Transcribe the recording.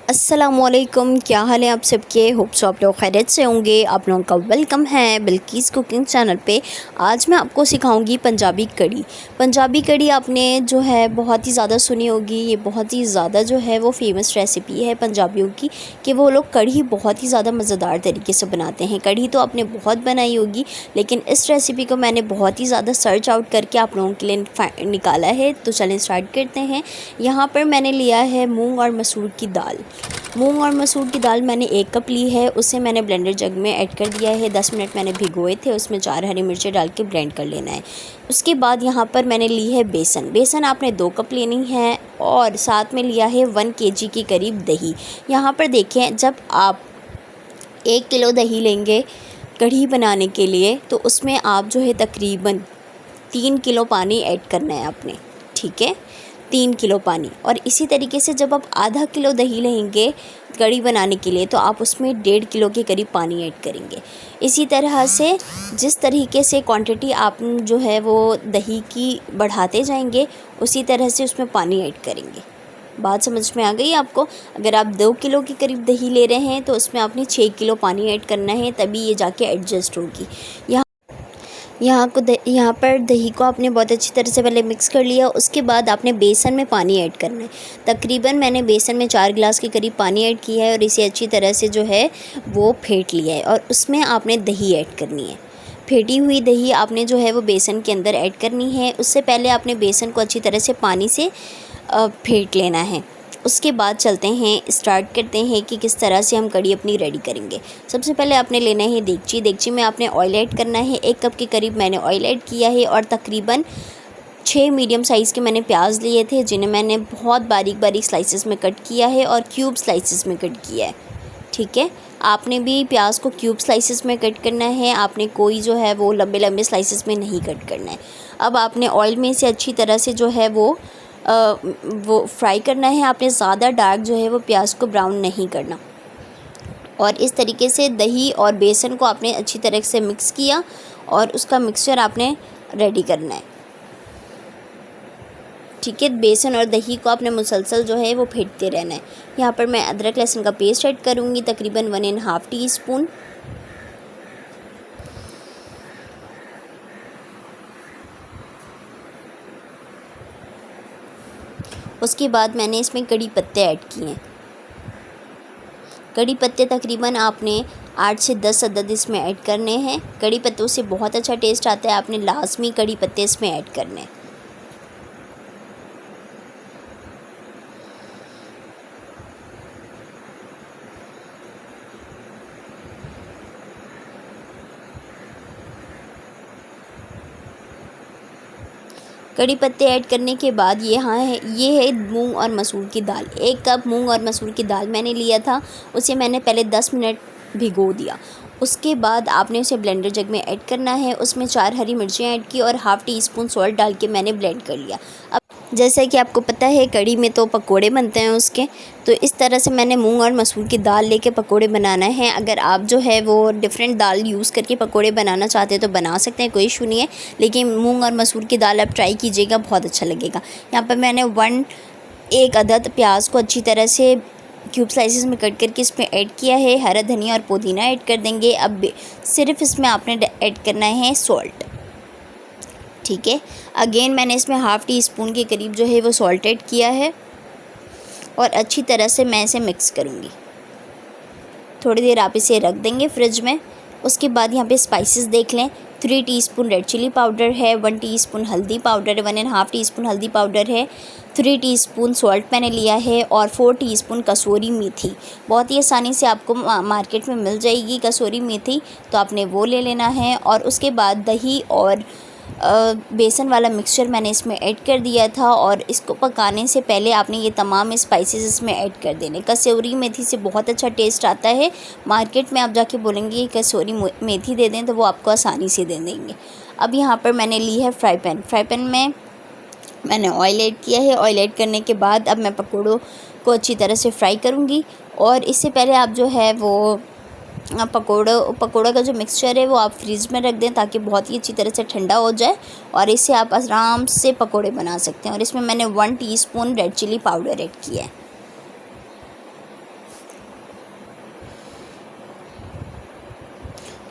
अस्सलामुअलैकुम, क्या हाल है आप सबके। होप सो आप लोग खैरियत से होंगे। आप लोगों का वेलकम है बिल्किस कुकिंग चैनल पे। आज मैं आपको सिखाऊंगी पंजाबी कड़ी। पंजाबी कड़ी आपने जो है बहुत ही ज़्यादा सुनी होगी। ये बहुत ही ज़्यादा जो है वो फेमस रेसिपी है पंजाबियों की, कि वो लोग कड़ी बहुत ही ज़्यादा मज़ेदार तरीके से बनाते हैं। कड़ी तो आपने बहुत बनाई होगी, लेकिन इस रेसिपी को मैंने बहुत ही ज़्यादा सर्च आउट करके आप लोगों के लिए निकाला है। तो चलें स्टार्ट करते हैं। यहाँ पर मैंने लिया है मूँग और मसूर की दाल। मूंग और मसूर की दाल मैंने 1 कप ली है। उसे मैंने ब्लेंडर जग में ऐड कर दिया है। 10 मिनट मैंने भिगोए थे। उसमें 4 हरी मिर्चें डाल के ब्लेंड कर लेना है। उसके बाद यहाँ पर मैंने ली है बेसन आपने 2 कप लेनी है, और साथ में लिया है 1 kg के करीब दही। यहाँ पर देखें, जब आप 1 किलो दही लेंगे कढ़ी बनाने के लिए, तो उसमें आप जो है तकरीबन 3 किलो पानी ऐड करना है आपने, ठीक है, 3 किलो पानी। और इसी तरीके से जब आप आधा किलो दही लेंगे कड़ी बनाने के लिए, तो आप उसमें 1.5 किलो के करीब पानी ऐड करेंगे। इसी तरह से जिस तरीके से क्वांटिटी आप जो है वो दही की बढ़ाते जाएंगे, उसी तरह से उसमें पानी ऐड करेंगे। बात समझ में आ गई आपको। अगर आप 2 किलो के करीब दही ले रहे हैं, तो उसमें आपने 6 किलो पानी ऐड करना है, तभी ये जाके एडजस्ट होगी। यहाँ पर दही को आपने बहुत अच्छी तरह से पहले मिक्स कर लिया। उसके बाद आपने बेसन में पानी ऐड करना है। तकरीबन मैंने बेसन में 4 गिलास के करीब पानी ऐड किया है, और इसे अच्छी तरह से जो है वो फेंट लिया है। और उसमें आपने दही ऐड करनी है। फेंटी हुई दही आपने जो है वो बेसन के अंदर ऐड करनी है। उससे पहले आपने बेसन को अच्छी तरह से पानी से फेंट लेना है। उसके बाद चलते हैं, स्टार्ट करते हैं कि किस तरह से हम कड़ी अपनी रेडी करेंगे। सबसे पहले आपने लेना है देगची में आपने ऑयल ऐड करना है। 1 कप के करीब मैंने ऑयल ऐड किया है, और तकरीबन 6 मीडियम साइज़ के मैंने प्याज लिए थे, जिन्हें मैंने बहुत बारीक बारीक स्लाइसेस में कट किया है और क्यूब स्लाइसेस में कट किया है, ठीक है। आपने भी प्याज को क्यूब स्लाइसेस में कट करना है। आपने कोई जो है वो लंबे लंबे स्लाइसेस में नहीं कट करना है। अब आपने ऑयल में से अच्छी तरह से जो है वो फ्राई करना है। आपने ज़्यादा डार्क जो है वो प्याज को ब्राउन नहीं करना। और इस तरीके से दही और बेसन को आपने अच्छी तरह से मिक्स किया, और उसका मिक्सचर आपने रेडी करना है, ठीक है। बेसन और दही को आपने मुसलसल जो है वो फेंटते रहना है। यहाँ पर मैं अदरक लहसुन का पेस्ट ऐड करूँगी, तकरीबन 1.5 टीस्पून। उसके बाद मैंने इसमें कड़ी पत्ते ऐड किए हैं। कड़ी पत्ते तकरीबन आपने 8 से 10 अदद इसमें ऐड करने हैं। कड़ी पत्तों से बहुत अच्छा टेस्ट आता है। आपने लाजमी कड़ी पत्ते इसमें ऐड करने हैं। कड़ी पत्ते ऐड करने के बाद ये है मूंग और मसूर की दाल। 1 कप मूंग और मसूर की दाल मैंने लिया था। उसे मैंने पहले 10 मिनट भिगो दिया। उसके बाद आपने उसे ब्लेंडर जग में ऐड करना है। उसमें 4 हरी मिर्चें ऐड की, और ½ टीस्पून सॉल्ट डाल के मैंने ब्लेंड कर लिया। अब जैसा कि आपको पता है, कड़ी में तो पकोड़े बनते हैं उसके, तो इस तरह से मैंने मूंग और मसूर की दाल लेके पकोड़े बनाना है। अगर आप जो है वो डिफरेंट दाल यूज़ करके पकोड़े बनाना चाहते हैं तो बना सकते हैं, कोई इशू नहीं है। लेकिन मूंग और मसूर की दाल आप ट्राई कीजिएगा, बहुत अच्छा लगेगा। यहाँ पर मैंने 1 अदद प्याज को अच्छी तरह से क्यूब स्लाइसेस में कट करके इसमें ऐड किया है। हरा धनिया और पुदीना ऐड कर देंगे। अब सिर्फ इसमें आपने ऐड करना है सॉल्ट, ठीक है। अगेन मैंने इसमें ½ टीस्पून के करीब जो है वो सॉल्ट ऐड किया है, और अच्छी तरह से मैं इसे मिक्स करूँगी। थोड़ी देर आप इसे रख देंगे फ्रिज में। उसके बाद यहाँ पे स्पाइसेस देख लें। 3 टीस्पून रेड चिली पाउडर है, 1 टीस्पून हल्दी पाउडर है, 1.5 टीस्पून हल्दी पाउडर है, 3 टीस्पून सॉल्ट मैंने लिया है, और 4 टीस्पून कसूरी मेथी। बहुत ही आसानी से आपको मार्केट में मिल जाएगी कसूरी मेथी, तो आपने वो ले लेना है। और उसके बाद दही और बेसन वाला मिक्सचर मैंने इसमें ऐड कर दिया था, और इसको पकाने से पहले आपने ये तमाम स्पाइसेस इसमें ऐड कर देने। कसूरी मेथी से बहुत अच्छा टेस्ट आता है। मार्केट में आप जाके बोलेंगे कसूरी मेथी दे दें, तो वो आपको आसानी से दे देंगे। अब यहाँ पर मैंने ली है फ्राई पैन में मैंने ऑयल ऐड किया है। ऑयल ऐड करने के बाद अब मैं पकौड़ों को अच्छी तरह से फ्राई करूँगी। और इससे पहले आप जो है वो पकोड़ा का जो मिक्सचर है वो आप फ्रीज़ में रख दें, ताकि बहुत ही अच्छी तरह से ठंडा हो जाए, और इससे आप आराम से पकोड़े बना सकते हैं। और इसमें मैंने 1 teaspoon red chilli powder add किया है।